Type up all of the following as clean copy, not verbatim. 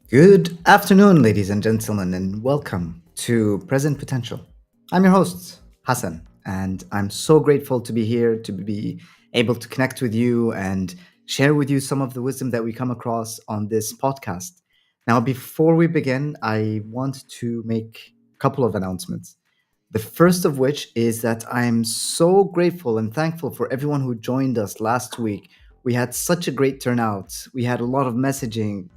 Good afternoon, ladies and gentlemen, and welcome to Present Potential. I'm your host, Hassan, and I'm so grateful to be here to be able to connect with you and share with you some of the wisdom that we come across on this podcast. Now, before we begin, I want to make a couple of announcements. The first of which is that I'm so grateful and thankful for everyone who joined us last week. We had such a great turnout. We had a lot of messaging.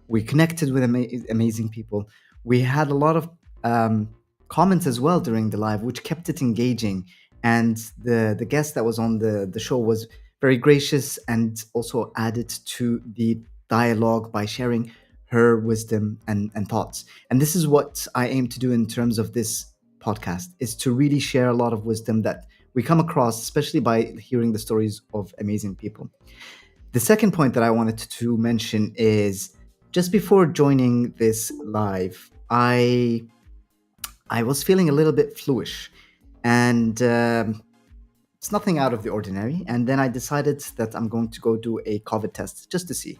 We connected with amazing people. We had a lot of um, comments as well during the live, which kept it engaging. And the guest that was on the show was very gracious and also added to the dialogue by sharing her wisdom and thoughts. And this is what I aim to do in terms of this podcast, is to really share a lot of wisdom that we come across, especially by hearing the stories of amazing people. The second point that I wanted to mention is just before joining this live, I was feeling a little bit fluish, and it's nothing out of the ordinary. And then I decided that I'm going to go do a COVID test just to see.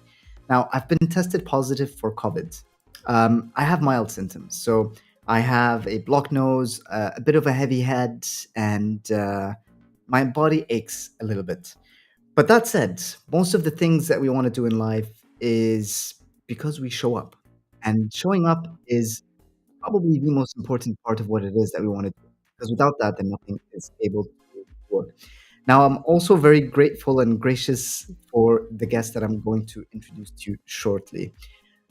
Now, I've been tested positive for COVID. I have mild symptoms. So I have a blocked nose, a bit of a heavy head, and my body aches a little bit. But that said, most of the things that we want to do in life is because we show up. And showing up is probably the most important part of what it is that we want to do. Because without that, then nothing is able to work. Now, I'm also very grateful and gracious for the guest that I'm going to introduce to you shortly.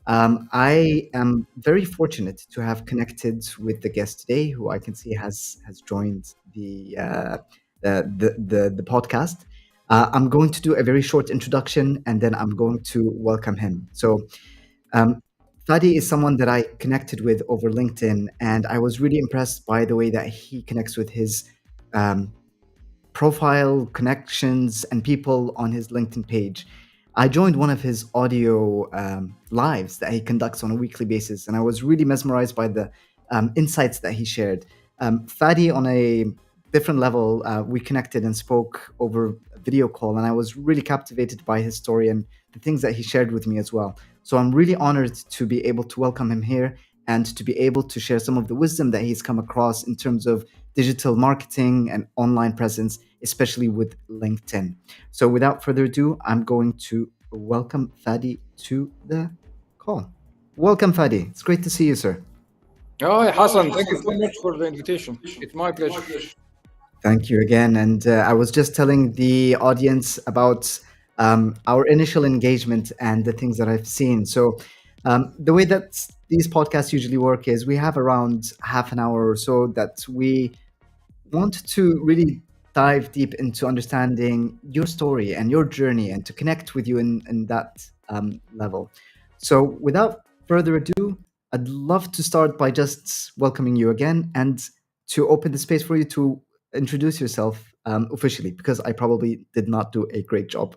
I am very fortunate to have connected with the guest today, who I can see has joined the podcast. I'm going to do a very short introduction, and then I'm going to welcome him. So, um, Fadi is someone that I connected with over LinkedIn, and I was really impressed by the way that he connects with his um, profile, connections, and people on his LinkedIn page. I joined one of his audio lives that he conducts on a weekly basis, and I was really mesmerized by the insights that he shared. Fadi, on a different level, we connected and spoke over a video call, and I was really captivated by his story and the things that he shared with me as well. So I'm really honored to be able to welcome him here and to be able to share some of the wisdom that he's come across in terms of digital marketing and online presence, especially with LinkedIn. So without further ado, I'm going to welcome Fadi to the call. Welcome, Fadi. It's great to see you, sir. Hi, Hassan. Thank you so much for the invitation. It's my pleasure. Thank you again. And I was just telling the audience about our initial engagement and the things that I've seen. So, the way that these podcasts usually work is we have around half an hour or so that we want to really dive deep into understanding your story and your journey and to connect with you in that level. So, without further ado, I'd love to start by just welcoming you again and to open the space for you to introduce yourself officially, because I probably did not do a great job.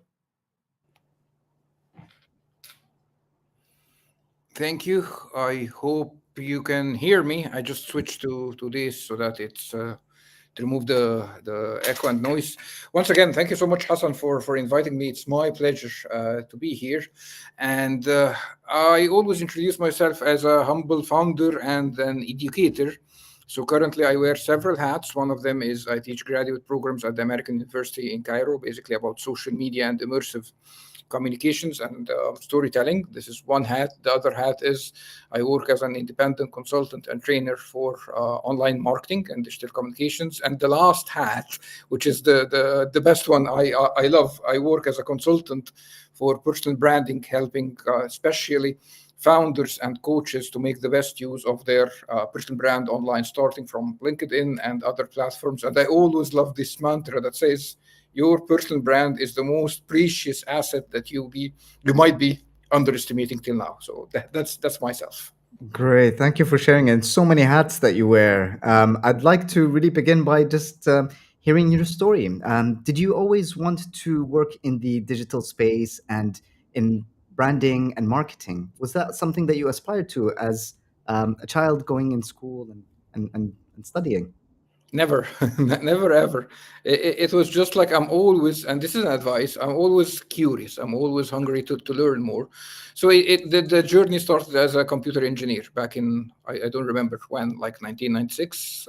Thank you. I hope you can hear me. I just switched to this so that it's to remove the echo and noise. Once again, thank you so much, Hassan, for inviting me. It's my pleasure to be here. And I always introduce myself as a humble founder and an educator. So currently, I wear several hats. One of them is I teach graduate programs at the American University in Cairo, basically about social media and immersive communications and storytelling. This is one hat. The other hat is I work as an independent consultant and trainer for online marketing and digital communications. And the last hat, which is the best one, I love. I work as a consultant for personal branding, helping especially founders and coaches to make the best use of their personal brand online, starting from LinkedIn and other platforms. And I always love this mantra that says, your personal brand is the most precious asset that you might be underestimating till now. So that's myself. Great. Thank you for sharing. And so many hats that you wear. I'd like to really begin by just hearing your story. Did you always want to work in the digital space and in branding and marketing? Was that something that you aspired to as a child going in school and studying? Never, never ever. It was just like I'm always, and this is an advice, I'm always curious. I'm always hungry to learn more. So the journey started as a computer engineer back in, I don't remember when, like 1996,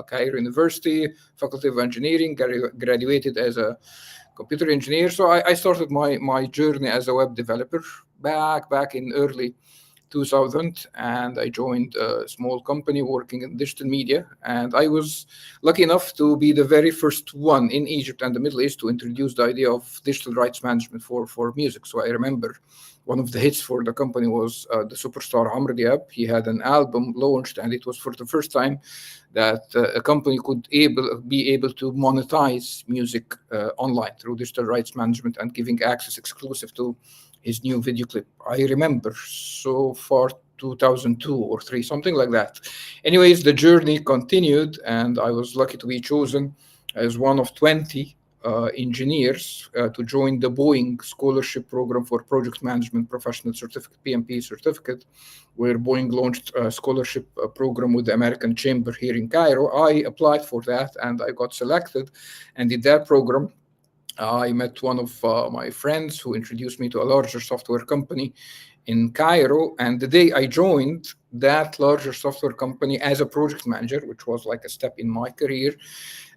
Cairo University, Faculty of Engineering, graduated as a computer engineer. So I started my journey as a web developer back in early 2000, and I joined a small company working in digital media. And I was lucky enough to be the very first one in Egypt and the Middle East to introduce the idea of digital rights management for music. So I remember one of the hits for the company was the superstar Amr Diab. He had an album launched, and it was for the first time that a company could be able to monetize music online through digital rights management and giving access exclusive to his new video clip. I remember so far 2002 or 3, something like that. Anyways, the journey continued, and I was lucky to be chosen as one of 20 engineers to join the Boeing Scholarship Program for Project Management Professional Certificate, PMP certificate, where Boeing launched a scholarship program with the American Chamber here in Cairo. I applied for that and I got selected. And in that program, I met one of my friends who introduced me to a larger software company in Cairo. And the day I joined that larger software company as a project manager, which was like a step in my career,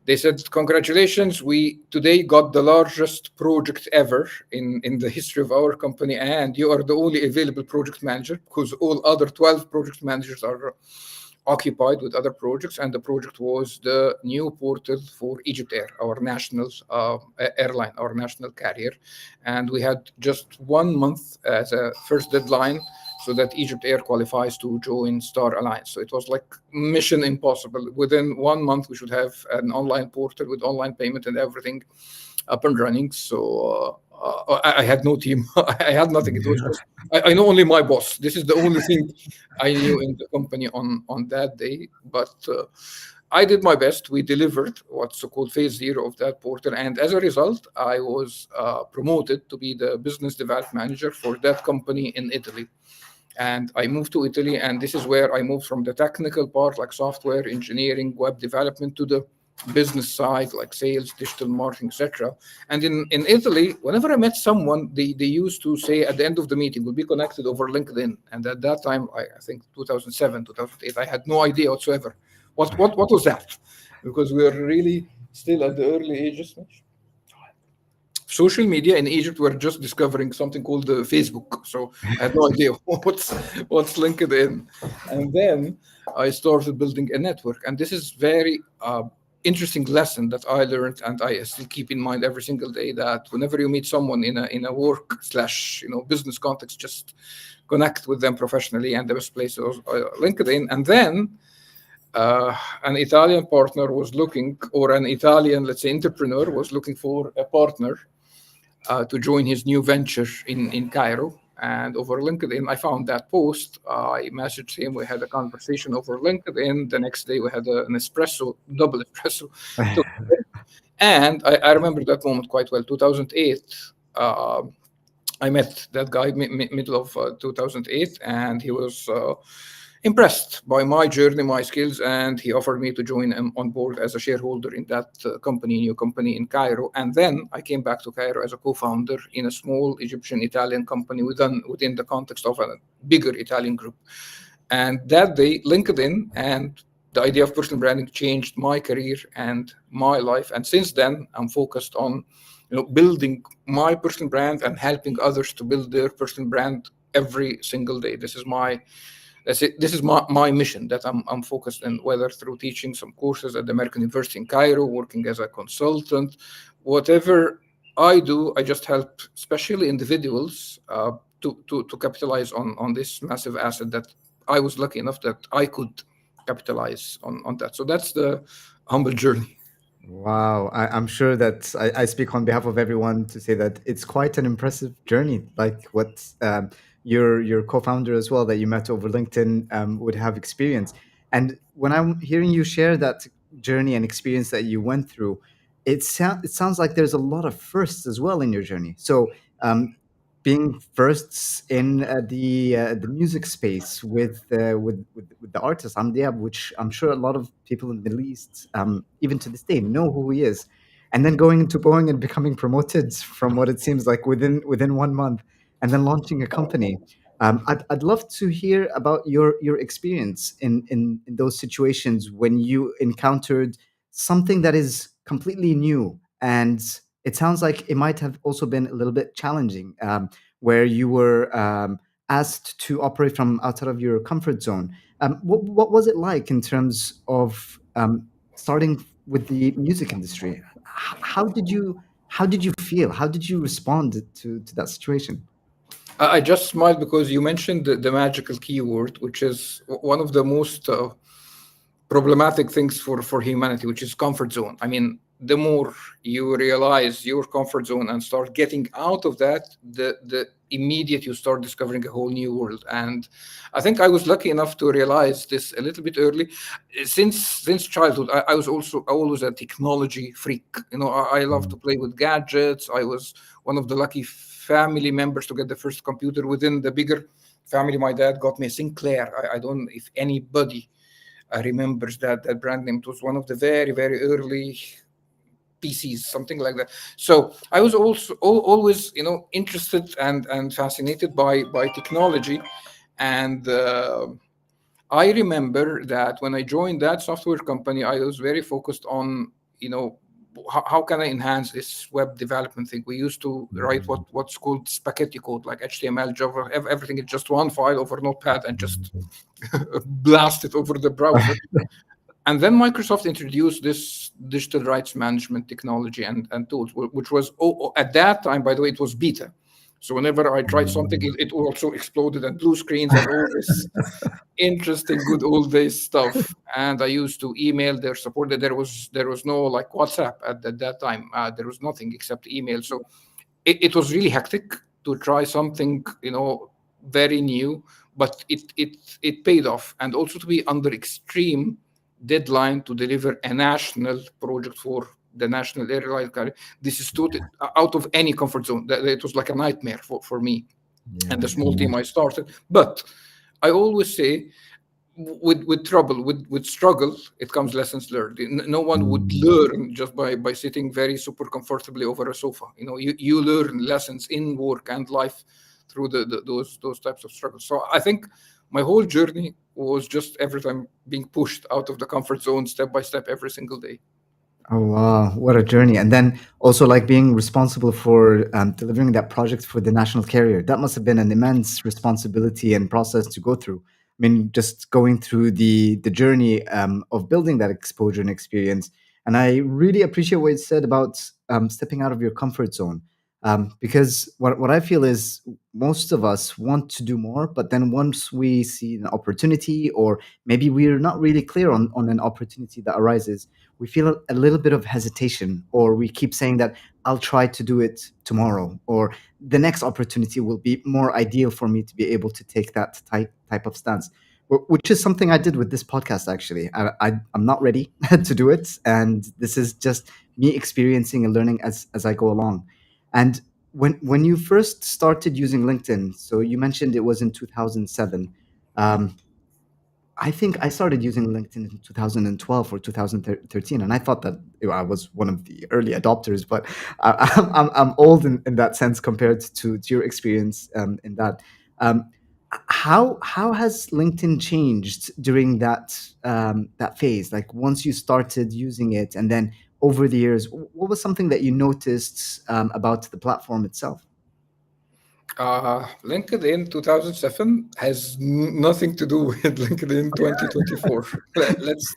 they said, "Congratulations, we today got the largest project ever in the history of our company, and you are the only available project manager because all other 12 project managers are occupied with other projects." And the project was the new portal for Egypt Air, our national airline, our national carrier. And we had just 1 month as a first deadline so that Egypt Air qualifies to join Star Alliance. So it was like mission impossible. Within 1 month, we should have an online portal with online payment and everything up and running. So I had no team. I had nothing. It was just I know only my boss. This is the only thing I knew in the company on that day. But I did my best. We delivered what's so-called phase zero of that portal, and as a result, I was promoted to be the business development manager for that company in Italy. And I moved to Italy, and this is where I moved from the technical part, like software engineering, web development, to the business side, like sales, digital marketing, etc. And in Italy, whenever I met someone, they used to say at the end of the meeting, we'll be connected over LinkedIn. And at that time, I think 2007, 2008, I had no idea whatsoever. What was that? Because we were really still at the early ages. Social media in Egypt were just discovering something called Facebook. So I had no idea what's LinkedIn. And then I started building a network. And this is very interesting lesson that I learned, and I still keep in mind every single day, that whenever you meet someone in a work slash business context, just connect with them professionally. And the best place is LinkedIn. And then an Italian partner was looking, or an Italian, let's say, entrepreneur was looking for a partner to join his new venture in Cairo. And over LinkedIn, I found that post. I messaged him. We had a conversation over LinkedIn. The next day, we had an espresso, double espresso. And I remember that moment quite well. 2008, I met that guy middle of 2008, and he was impressed by my journey, my skills, and he offered me to join him on board as a shareholder in that new company in Cairo. And then I came back to Cairo as a co-founder in a small Egyptian Italian company within the context of a bigger Italian group. And that day, LinkedIn and the idea of personal branding changed my career and my life. And since then, I'm focused on building my personal brand and helping others to build their personal brand every single day. This is my mission that I'm focused in, whether through teaching some courses at the American University in Cairo, working as a consultant, whatever I do, I just help, especially individuals, to capitalize on this massive asset that I was lucky enough that I could capitalize on that. So that's the humble journey. Wow, I'm sure that I speak on behalf of everyone to say that it's quite an impressive journey, like what your co-founder as well that you met over LinkedIn would have experienced. And when I'm hearing you share that journey and experience that you went through, it sounds like there's a lot of firsts as well in your journey. So being firsts in the music space with the artist Amdiab, which I'm sure a lot of people in the Middle East, even to this day, know who he is, and then going and becoming promoted from what it seems like within 1 month, and then launching a company. I'd love to hear about your experience in those situations when you encountered something that is completely new, and it sounds like it might have also been a little bit challenging, where you were asked to operate from outside of your comfort zone. What was it like in terms of starting with the music industry? How did you feel? How did you respond to that situation? I just smiled because you mentioned the magical keyword, which is one of the most problematic things for humanity, which is comfort zone. I mean, the more you realize your comfort zone and start getting out of that, the immediate you start discovering a whole new world. And I think I was lucky enough to realize this a little bit early. Since childhood, I was also always a technology freak. I love to play with gadgets. I was one of the lucky family members to get the first computer within the bigger family. My dad got me a Sinclair. I don't know if anybody remembers that brand name. It was one of the very, very early PCs, something like that. So I was also always, interested and fascinated by technology. And I remember that when I joined that software company, I was very focused on, how can I enhance this web development thing? We used to write what's called spaghetti code, like HTML, Java, everything is just one file over Notepad and just blast it over the browser. And then Microsoft introduced this digital rights management technology and tools, which was at that time, by the way, it was beta. So whenever I tried something, it also exploded and blue screens and all this interesting good old days stuff. And I used to email their support. There was no like WhatsApp at that time. There was nothing except email. So it was really hectic to try something very new, but it paid off, and also to be under extreme deadline to deliver a national project for the national airline carrier. This is totally out of any comfort zone. It was like a nightmare for me and the Yeah. small team I started. But I always say, with trouble, with struggle, it comes lessons learned. No one would learn just by sitting very super comfortably over a sofa. You learn lessons in work and life through those types of struggles. So I think my whole journey was just every time being pushed out of the comfort zone step by step every single day. Oh wow, what a journey! And then also like being responsible for delivering that project for the national carrier. That must have been an immense responsibility and process to go through. I mean, just going through the journey of building that exposure and experience. And I really appreciate what you said about stepping out of your comfort zone, because what I feel is most of us want to do more, but then once we see an opportunity, or maybe we're not really clear on an opportunity that arises, we feel a little bit of hesitation, or we keep saying that I'll try to do it tomorrow, or the next opportunity will be more ideal for me to be able to take that type of stance, which is something I did with this podcast. Actually, I'm not ready to do it, and this is just me experiencing and learning as I go along. And when you first started using LinkedIn, so you mentioned it was in 2007. um, I think I started using LinkedIn in 2012 or 2013, and I thought that I was one of the early adopters. But I'm old in that sense compared to your experience in that. Um, how has LinkedIn changed during that phase? Like once you started using it, and then over the years, what was something that you noticed about the platform itself? LinkedIn 2007 has nothing to do with LinkedIn 2024.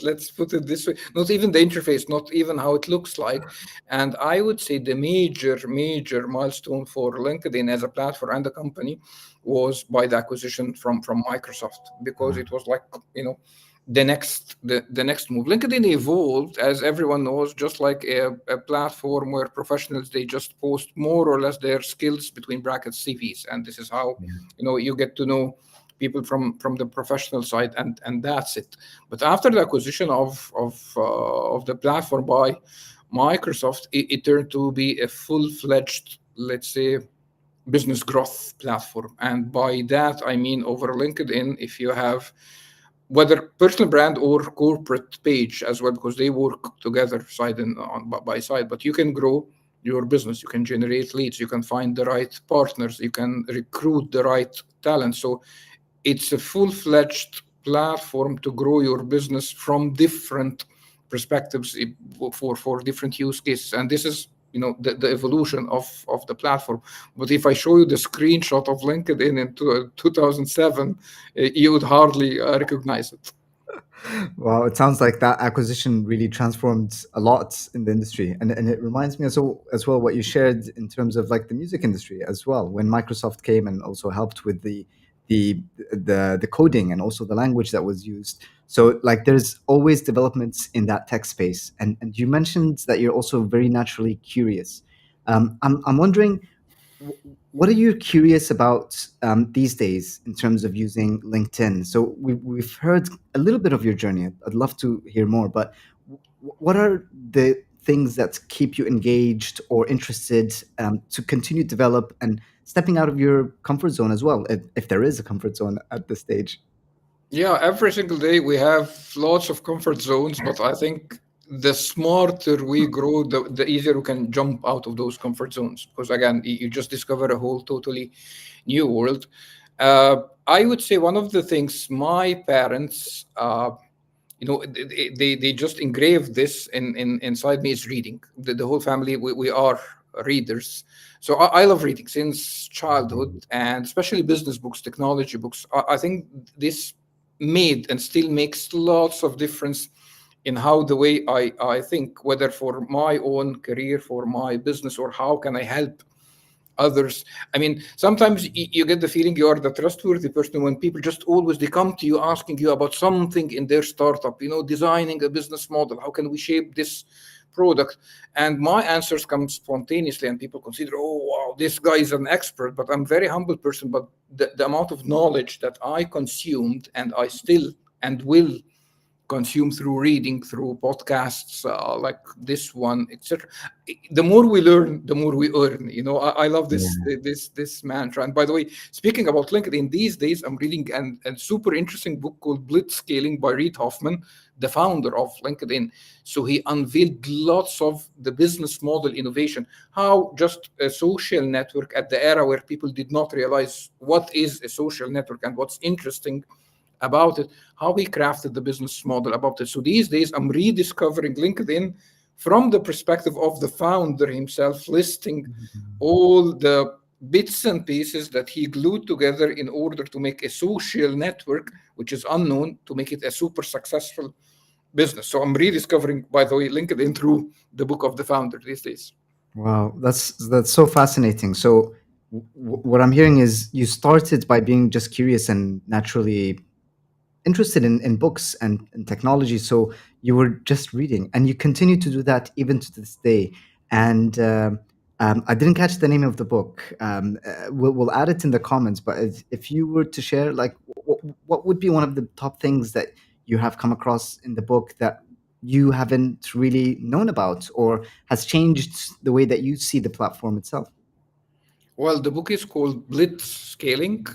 Let's put it this way. Not even the interface, not even how it looks like. And I would say the major milestone for LinkedIn as a platform and a company was by the acquisition from Microsoft, because it was like, the next move. LinkedIn evolved, as everyone knows, just like a platform where professionals, they just post more or less their skills between brackets CVs, and this is how you get to know people from the professional side, and that's it. But after the acquisition of the platform by Microsoft, it turned to be a full-fledged, let's say, business growth platform. And by that, I mean over LinkedIn, if you have whether personal brand or corporate page as well, because they work together side and by side, but you can grow your business, you can generate leads, you can find the right partners, you can recruit the right talent. So it's a full-fledged platform to grow your business from different perspectives for different use cases. And this is the evolution of the platform. But if I show you the screenshot of LinkedIn in 2007, you would hardly recognize it. Wow, it sounds like that acquisition really transformed a lot in the industry, and it reminds me as well what you shared in terms of like the music industry as well, when Microsoft came and also helped with the the coding and also the language that was used. So like there's always developments in that tech space, and you mentioned that you're also very naturally curious. I'm wondering what are you curious about these days in terms of using LinkedIn? So we've heard a little bit of your journey. I'd love to hear more, but what are the things that keep you engaged or interested to continue to develop and stepping out of your comfort zone as well, if there is a comfort zone at this stage? Yeah, every single day we have lots of comfort zones, but I think the smarter we grow, the easier we can jump out of those comfort zones. Because again, you just discover a whole totally new world. I would say one of the things my parents, they just engraved this in inside me is reading. The whole family, we are readers. So I love reading since childhood, and especially business books, technology books. I think this made and still makes lots of difference in how the way I think, whether for my own career, for my business, or how can I help others. I mean, sometimes you get the feeling you are the trustworthy person when people just always they come to you asking you about something in their startup, designing a business model, how can we shape this product, and my answers come spontaneously and people consider, oh wow, this guy is an expert. But I'm a very humble person, but the amount of knowledge that I consumed and I still and will consume through reading, through podcasts like this one, etc. The more we learn, the more we earn. I love this mantra. And by the way, speaking about LinkedIn, these days I'm reading a super interesting book called Blitzscaling by Reid Hoffman, the founder of LinkedIn. So he unveiled lots of the business model innovation, how just a social network at the era where people did not realize what is a social network and what's interesting about it, how he crafted the business model about it. So these days, I'm rediscovering LinkedIn from the perspective of the founder himself, listing all the bits and pieces that he glued together in order to make a social network, which is unknown, to make it a super successful business. So I'm rediscovering, by the way, LinkedIn through the book of the founder these days. Wow, that's so fascinating. So what I'm hearing is you started by being just curious and naturally interested in books and technology. So you were just reading, and you continue to do that even to this day. And I didn't catch the name of the book. We'll add it in the comments. But if you were to share, like, what would be one of the top things that you have come across in the book that you haven't really known about, or has changed the way that you see the platform itself? Well, the book is called Blitz Scaling,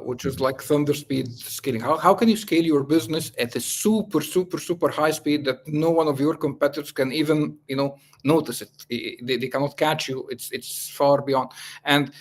which is like thunder speed scaling. How can you scale your business at a super, super, super high speed that no one of your competitors can even, notice it? They cannot catch you. It's far beyond. And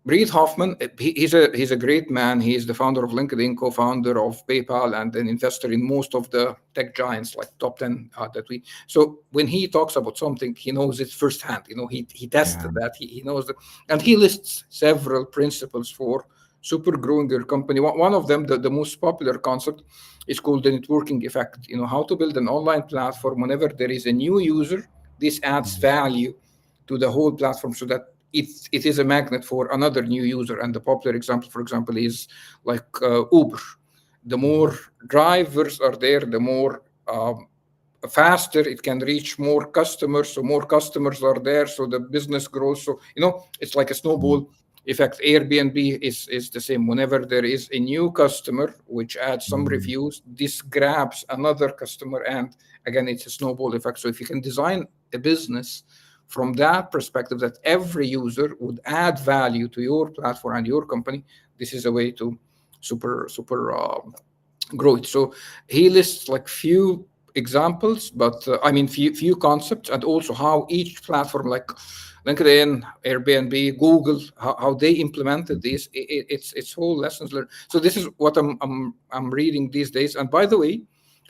Reid Hoffman, he's a great man. He is the founder of LinkedIn, co-founder of PayPal, and an investor in most of the tech giants, like top 10 that we. So when he talks about something, he knows it firsthand. He tested that. He knows that, and he lists several principles for super growing your company. One of them, the most popular concept, is called the networking effect. How to build an online platform whenever there is a new user. This adds value to the whole platform so that it is a magnet for another new user. And the popular example, for example, is like Uber. The more drivers are there, the more faster it can reach more customers. So more customers are there, so the business grows. So it's like a snowball effect. Airbnb is the same. Whenever there is a new customer which adds some reviews, this grabs another customer, and again it's a snowball effect. So if you can design a business from that perspective, that every user would add value to your platform and your company, this is a way to super grow it. So he lists like few examples, but I mean few concepts, and also how each platform like LinkedIn, Airbnb, Google, how they implemented this. It's whole lessons learned. So this is what I'm reading these days. And by the way,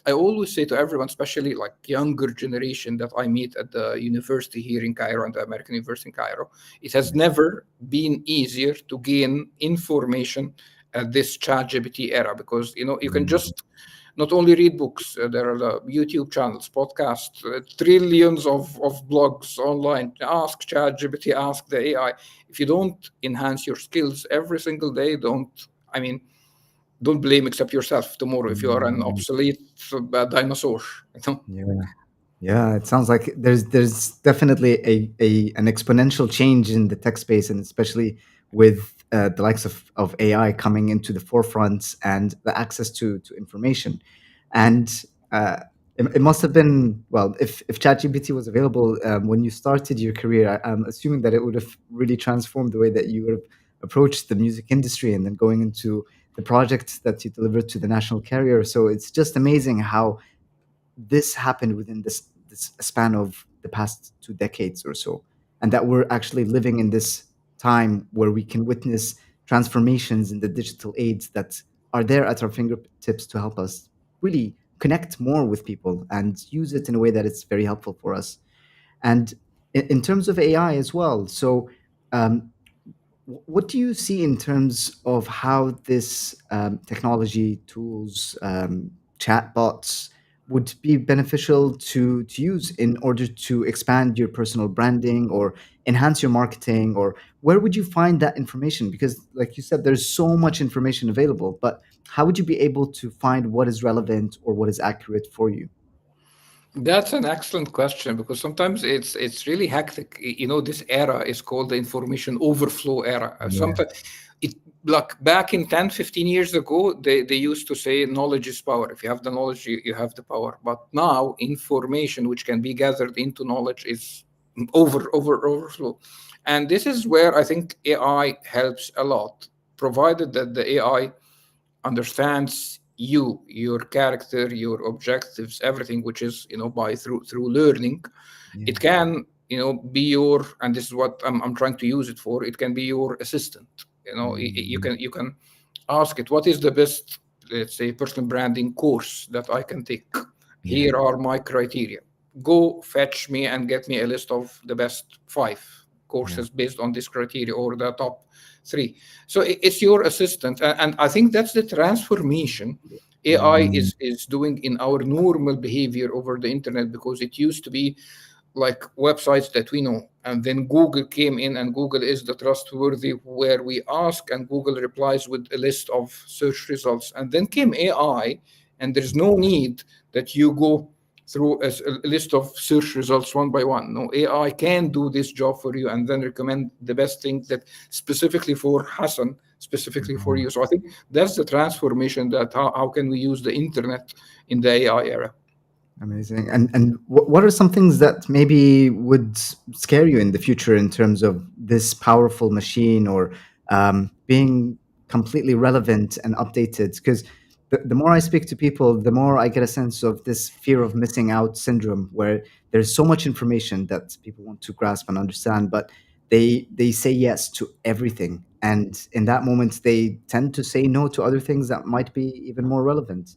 I always say to everyone, especially like younger generation that I meet at the university here in Cairo and the American University in Cairo, it has never been easier to gain information at this ChatGPT era, because you can Mm, just not only read books, there are YouTube channels, podcasts, trillions of blogs online. Ask ChatGPT, ask the AI. If you don't enhance your skills every single day, I mean, don't blame except yourself tomorrow if you are an mm, obsolete dinosaur. You know? yeah. Yeah, it sounds like there's definitely a an exponential change in the tech space, and especially with the likes of AI coming into the forefront and the access to information. And uh, it must have been, well, if ChatGPT was available when you started your career, I'm assuming that it would have really transformed the way that you would have approached the music industry and then going into the projects that you delivered to the national carrier. So it's just amazing how this happened within this span of the past 2 decades or so, and that we're actually living in this time where we can witness transformations in the digital aids that are there at our fingertips to help us really connect more with people and use it in a way that it's very helpful for us. And in terms of AI as well, so um, what do you see in terms of how this technology tools, chatbots, would be beneficial to use in order to expand your personal branding or enhance your marketing? Or where would you find that information? Because, like you said, there's so much information available, but how would you be able to find what is relevant or what is accurate for you? That's an excellent question, because sometimes it's really hectic. This era is called the information overflow era. Yeah. Sometimes it, like back in 10, 15 years ago, they used to say knowledge is power. If you have the knowledge, you have the power. But now information which can be gathered into knowledge is overflow. And this is where I think AI helps a lot, provided that the AI understands you, your character, your objectives, everything, which is by through learning. Yeah. It can be your, and this is what I'm trying to use it for, it can be your assistant. Mm, You can ask it, what is the best, let's say, personal branding course that I can take? yeah. Here are my criteria. Go fetch me and get me a list of the best five Yeah. courses based on this criteria, or the top three. So it's your assistant, and I think that's the transformation AI Mm, is doing in our normal behavior over the internet, because it used to be like websites that we know, and then Google came in, and Google is the trustworthy where we ask and Google replies with a list of search results, and then came AI, and there's no need that you go through a list of search results one by one. No, AI can do this job for you and then recommend the best thing that specifically for Hassan, specifically for mm. you. So I think that's the transformation, that how can we use the internet in the AI era. Amazing. And what are some things that maybe would scare you in the future in terms of this powerful machine, or being completely relevant and updated? Because the more I speak to people, the more I get a sense of this fear of missing out syndrome, where there's so much information that people want to grasp and understand, but they say yes to everything, and in that moment they tend to say no to other things that might be even more relevant.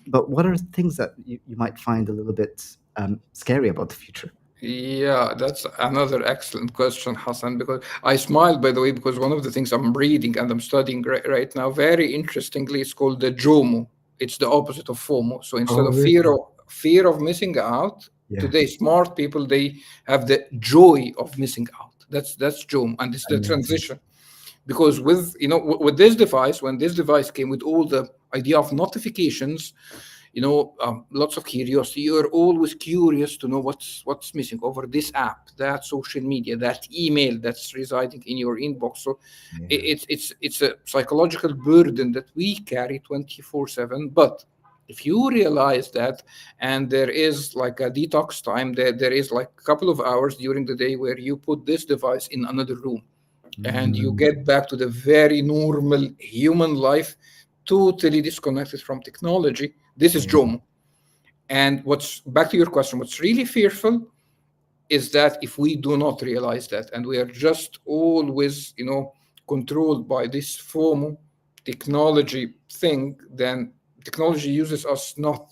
But what are things that you might find a little bit scary about the future? Yeah, that's another excellent question, Hassan, because I smiled, by the way, because one of the things I'm reading and I'm studying right now, very interestingly, it's called the JOMO. It's the opposite of FOMO. So instead Oh, of really? fear of missing out, Yeah, today smart people, they have the joy of missing out. That's JOMO, and it's the amazing. transition. Because with with this device, when this device came with all the idea of notifications, lots of curiosity, you're always curious to know what's missing over this app, that social media, that email that's residing in your inbox. So Yeah. it's a psychological burden that we carry 24/7. But If you realize that, and there is like a detox time, there is like a couple of hours during the day where you put this device in another room and you Mm, get back to the very normal human life, totally disconnected from technology. This is yeah. Jomo. And what's back to your question, what's really fearful is that if we do not realize that and we are just always, controlled by this FOMO technology thing, then technology uses us, not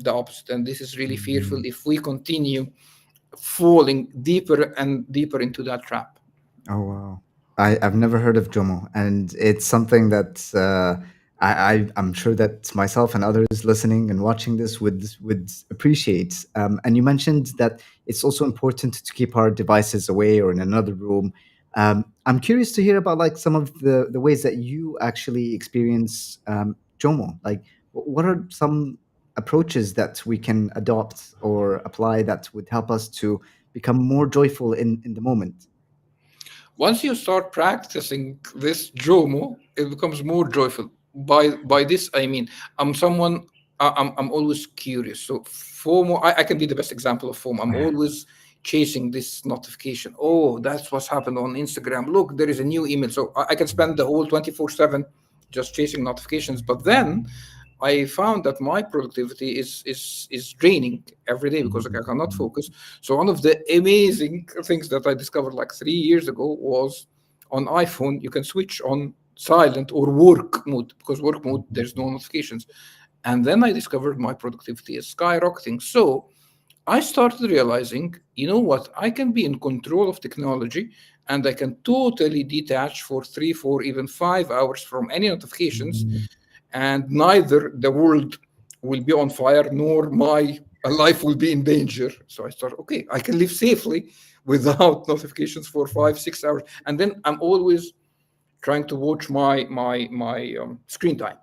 the opposite. And this is really fearful Mm. if we continue falling deeper and deeper into that trap. Oh wow. I've never heard of Jomo, and it's something that I'm sure that myself and others listening and watching this would appreciate. And you mentioned that it's also important to keep our devices away or in another room. I'm curious to hear about like some of the ways that you actually experience Jomo. Like, what are some approaches that we can adopt or apply that would help us to become more joyful in the moment? Once you start practicing this jomo, it becomes more joyful. By this I mean, I'm someone, I'm always curious. So FOMO, I can be the best example of FOMO. I'm always chasing this notification. Oh, that's what's happened on Instagram. Look, there is a new email. So I can spend the whole 24/7 just chasing notifications. But then I found that my productivity is draining every day because like, I cannot Mhm. focus. So one of the amazing things that I discovered like 3 years ago was on iPhone you can switch on silent or work mode, because work mode there's no notifications. And then I discovered my productivity is skyrocketing. So I started realizing, you know what, I can be in control of technology and I can totally detach for 3, 4, even 5 hours from any notifications, Mhm. and neither the world will be on fire nor my life will be in danger. So I thought, okay, I can live safely without notifications for 5, 6 hours, and then I'm always trying to watch my screen time.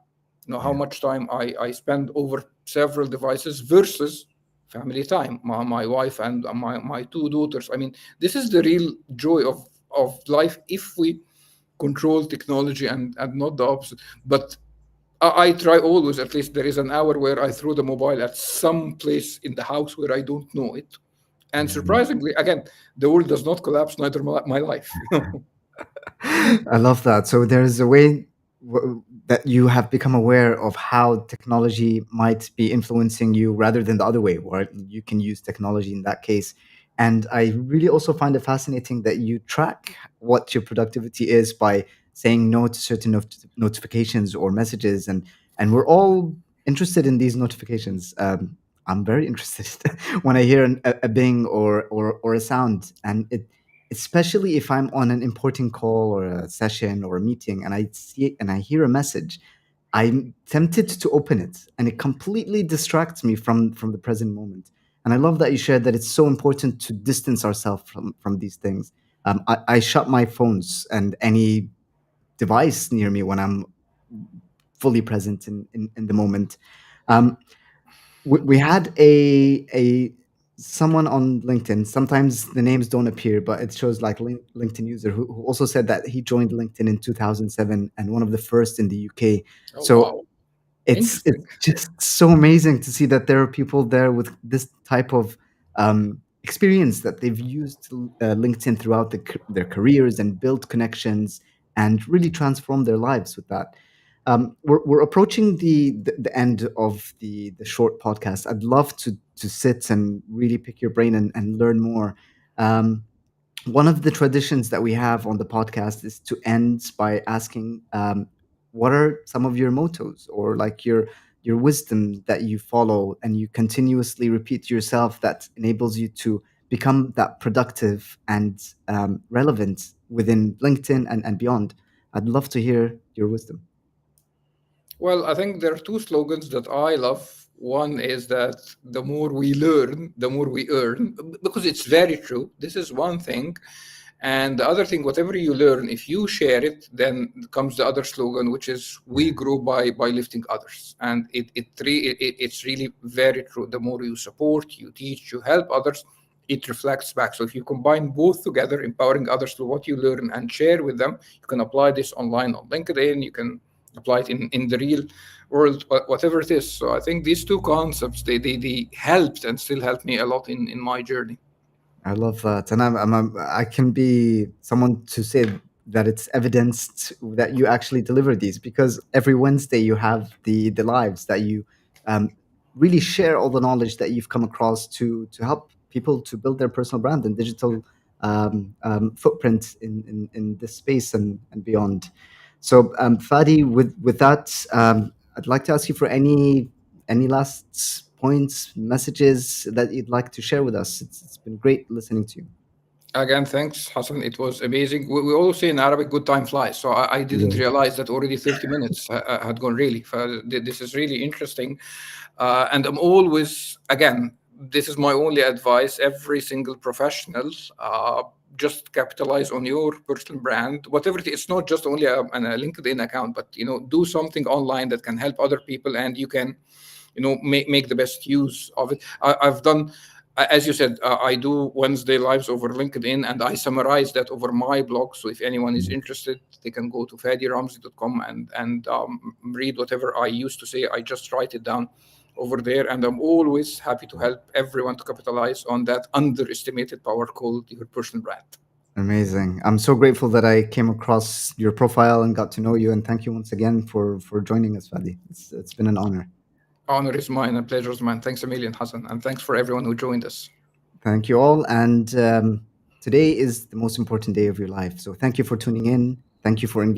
How Yeah. much time I spend over several devices versus family time, my wife and my two daughters. I mean, this is the real joy of life if we control technology and not the opposite. But I try always, at least there is an hour where I throw the mobile at some place in the house where I don't know it. And Mhm. surprisingly, again, the world does not collapse, neither my life. I love that. So there's a way that you have become aware of how technology might be influencing you rather than the other way, where you can use technology in that case. And I really also find it fascinating that you track what your productivity is by saying no to certain notifications or messages, and we're all interested in these notifications. I'm very interested when I hear a bing or a sound, and it especially if I'm on an important call or a session or a meeting and I see it and I hear a message, I'm tempted to open it and it completely distracts me from the present moment. And I love that you shared that it's so important to distance ourselves from these things. I shut my phones and any device near me when I'm fully present in the moment. Um, we had a someone on LinkedIn. Sometimes the names don't appear, but it shows like LinkedIn user who also said that he joined LinkedIn in 2007 and one of the first in the UK. Oh, So wow. it's Interesting. just so amazing to see that there are people there with this type of experience that they've used LinkedIn throughout their careers and built connections and really transformed their lives with that. We're approaching the end of the short podcast. I'd love to sit and really pick your brain and learn more. Um, One of the traditions that we have on the podcast is to end by asking, what are some of your mottos or like your wisdom that you follow and you continuously repeat to yourself that enables you to become that productive and relevant within LinkedIn and beyond. I'd love to hear your wisdom. Well, I think there are two slogans that I love. One is that the more we learn, the more we earn, because it's very true. This is one thing. And the other thing, whatever you learn, if you share it, then comes the other slogan, which is we Yeah. grow by lifting others. And it's really very true. The more you support, you teach, you help others, it reflects back. So if you combine both together, empowering others through what you learn and share with them, you can apply this online on LinkedIn. You can apply it in the real world, whatever it is. So I think these two concepts, they helped and still help me a lot in my journey. I love that, and I can be someone to say that it's evidenced that you actually deliver these, because every Wednesday you have the lives that you um, really share all the knowledge that you've come across to help people to build their personal brand and digital footprint in this space and beyond. So, Fadi, with that, I'd like to ask you for any last points, messages that you'd like to share with us? It's been great listening to you. Again, thanks, Hassan. It was amazing. We always say in Arabic, good time flies. So I didn't Yeah. realize that already 30 minutes had gone really. This is really interesting. And I'm always, again, this is my only advice. Every single professional, just capitalize on your personal brand, whatever it is. It's not just only a LinkedIn account, but, do something online that can help other people, and you can, make the best use of it. I've done, as you said, I do Wednesday lives over LinkedIn, and I summarize that over my blog. So if anyone is interested, they can go to fadyramzy.com and read whatever I used to say. I just write it down over there, and I'm always happy to help everyone to capitalize on that underestimated power called your personal brand. Amazing. I'm so grateful that I came across your profile and got to know you. And thank you once again for joining us, Fadi. It's been an honor. Honor is mine and pleasure is mine. Thanks a million, Hassan, and thanks for everyone who joined us. Thank you all. And today is the most important day of your life. So thank you for tuning in. Thank you for engaging.